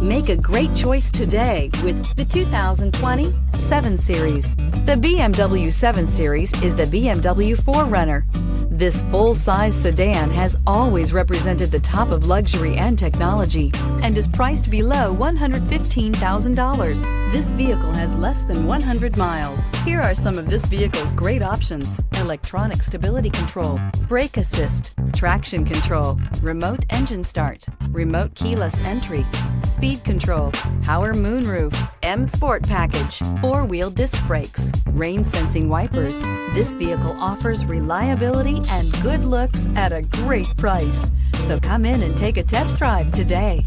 Make a great choice today with the 2020 7 Series. The BMW 7 Series is the BMW 4Runner. This full-size sedan has always represented the top of luxury and technology and is priced below $115,000. This vehicle has less than 100 miles. Here are some of this vehicle's great options: electronic stability control, brake assist, traction control, remote engine start, remote keyless entry, speed control, power moonroof, M Sport package, four-wheel disc brakes, rain sensing wipers. This vehicle offers reliability and good looks at a great price. So come in and take a test drive today.